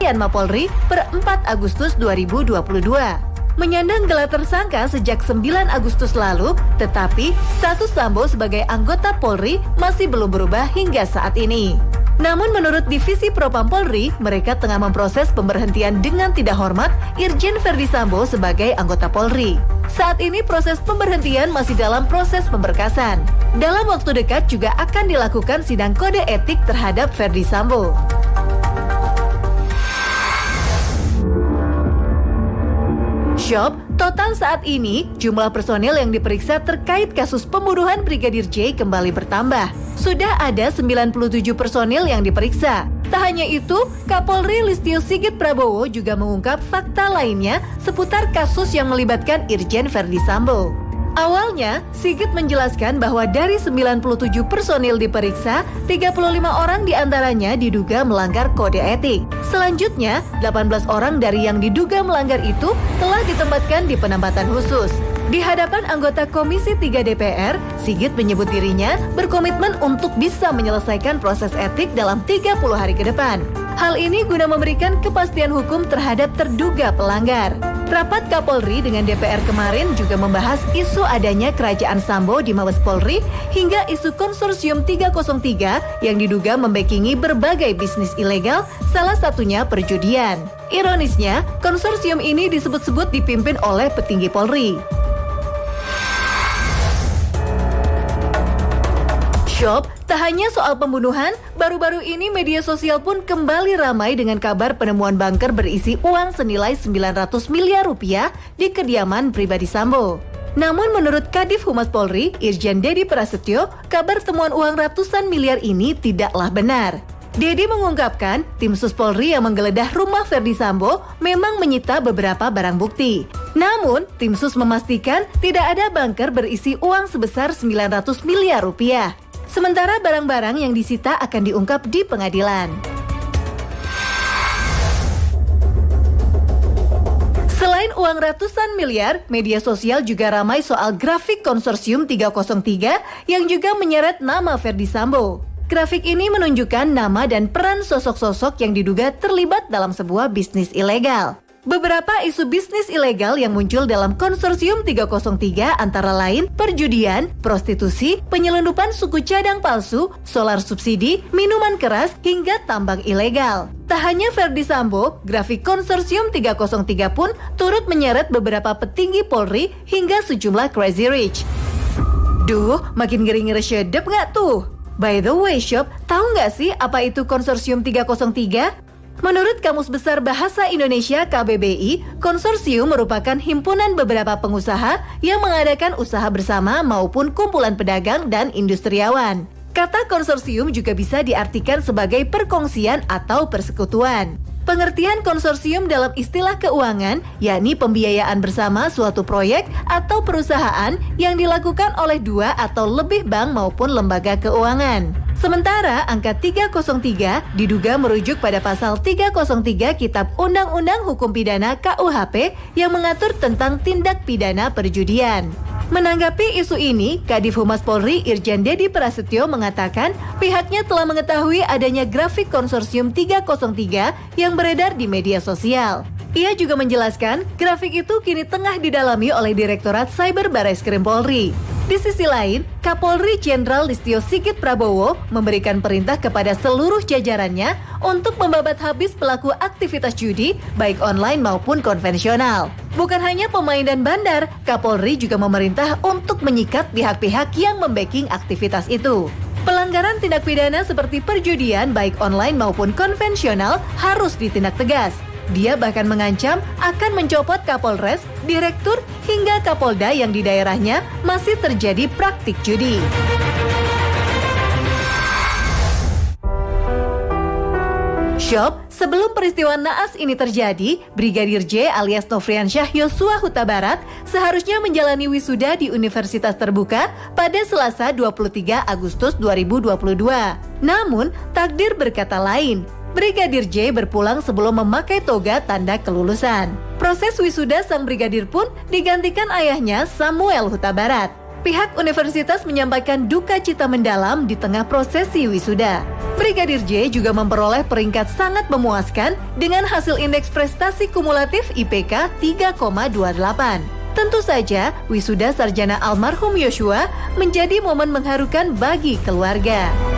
Yanma Polri per 4 Agustus 2022. Menyandang gelar tersangka sejak 9 Agustus lalu, tetapi status Sambo sebagai anggota Polri masih belum berubah hingga saat ini. Namun menurut Divisi Propam Polri, mereka tengah memproses pemberhentian dengan tidak hormat Irjen Verdi Sambo sebagai anggota Polri. Saat ini proses pemberhentian masih dalam proses pemberkasan. Dalam waktu dekat juga akan dilakukan sidang kode etik terhadap Verdi Sambo. Shop, total saat ini jumlah personil yang diperiksa terkait kasus pembunuhan Brigadir J kembali bertambah. Sudah ada 97 personil yang diperiksa. Tak hanya itu, Kapolri Listio Sigit Prabowo juga mengungkap fakta lainnya seputar kasus yang melibatkan Irjen Verdi Sambo. Awalnya, Sigit menjelaskan bahwa dari 97 personil diperiksa, 35 orang diantaranya diduga melanggar kode etik. Selanjutnya, 18 orang dari yang diduga melanggar itu telah ditempatkan di penempatan khusus. Di hadapan anggota Komisi 3 DPR, Sigit menyebut dirinya berkomitmen untuk bisa menyelesaikan proses etik dalam 30 hari ke depan. Hal ini guna memberikan kepastian hukum terhadap terduga pelanggar. Rapat Kapolri dengan DPR kemarin juga membahas isu adanya kerajaan Sambo di Mabes Polri hingga isu konsorsium 303 yang diduga membackingi berbagai bisnis ilegal, salah satunya perjudian. Ironisnya, konsorsium ini disebut-sebut dipimpin oleh petinggi Polri. Shop, tak hanya soal pembunuhan, baru-baru ini media sosial pun kembali ramai dengan kabar penemuan bunker berisi uang senilai 900 miliar rupiah di kediaman pribadi Sambo. Namun menurut Kadif Humas Polri, Irjen Dedi Prasetyo, kabar temuan uang ratusan miliar ini tidaklah benar. Dedi mengungkapkan, tim Sus Polri yang menggeledah rumah Verdi Sambo memang menyita beberapa barang bukti. Namun, tim Sus memastikan tidak ada bunker berisi uang sebesar 900 miliar rupiah. Sementara barang-barang yang disita akan diungkap di pengadilan. Selain uang ratusan miliar, media sosial juga ramai soal grafik konsorsium 303 yang juga menyeret nama Verdi Sambo. Grafik ini menunjukkan nama dan peran sosok-sosok yang diduga terlibat dalam sebuah bisnis ilegal. Beberapa isu bisnis ilegal yang muncul dalam konsorsium 303 antara lain perjudian, prostitusi, penyelundupan suku cadang palsu, solar subsidi, minuman keras, hingga tambang ilegal. Tak hanya Verdi Sambo, grafik konsorsium 303 pun turut menyeret beberapa petinggi Polri hingga sejumlah crazy rich. Duh, makin ngeri-ngeri sedep nggak tuh? By the way, Shop, tahu nggak sih apa itu konsorsium 303? Menurut Kamus Besar Bahasa Indonesia KBBI, konsorsium merupakan himpunan beberapa pengusaha yang mengadakan usaha bersama maupun kumpulan pedagang dan industriawan. Kata konsorsium juga bisa diartikan sebagai perkongsian atau persekutuan. Pengertian konsorsium dalam istilah keuangan, yakni pembiayaan bersama suatu proyek atau perusahaan yang dilakukan oleh dua atau lebih bank maupun lembaga keuangan. Sementara angka 303 diduga merujuk pada pasal 303 Kitab Undang-Undang Hukum Pidana KUHP yang mengatur tentang tindak pidana perjudian. Menanggapi isu ini, Kadif Humas Polri Irjen Dedi Prasetyo mengatakan pihaknya telah mengetahui adanya grafik konsorsium 303 yang beredar di media sosial. Ia juga menjelaskan grafik itu kini tengah didalami oleh Direktorat Cyber Barreskrim Polri. Di sisi lain, Kapolri Jenderal Listio Sigit Prabowo memberikan perintah kepada seluruh jajarannya untuk membabat habis pelaku aktivitas judi, baik online maupun konvensional. Bukan hanya pemain dan bandar, Kapolri juga memerintah untuk menyikat pihak-pihak yang membacking aktivitas itu. Pelanggaran tindak pidana seperti perjudian, baik online maupun konvensional, harus ditindak tegas. Dia bahkan mengancam akan mencopot Kapolres, Direktur, hingga Kapolda yang di daerahnya masih terjadi praktik judi. Shop, sebelum peristiwa naas ini terjadi, Brigadir J alias Nofriansyah Yosua Huta Barat seharusnya menjalani wisuda di Universitas Terbuka pada Selasa 23 Agustus 2022. Namun, takdir berkata lain. Brigadir J berpulang sebelum memakai toga tanda kelulusan. Proses wisuda sang brigadir pun digantikan ayahnya Samuel Huta Barat. Pihak universitas menyampaikan duka cita mendalam di tengah prosesi wisuda. Brigadir J juga memperoleh peringkat sangat memuaskan dengan hasil indeks prestasi kumulatif IPK 3,28. Tentu saja, wisuda sarjana almarhum Yosua menjadi momen mengharukan bagi keluarga.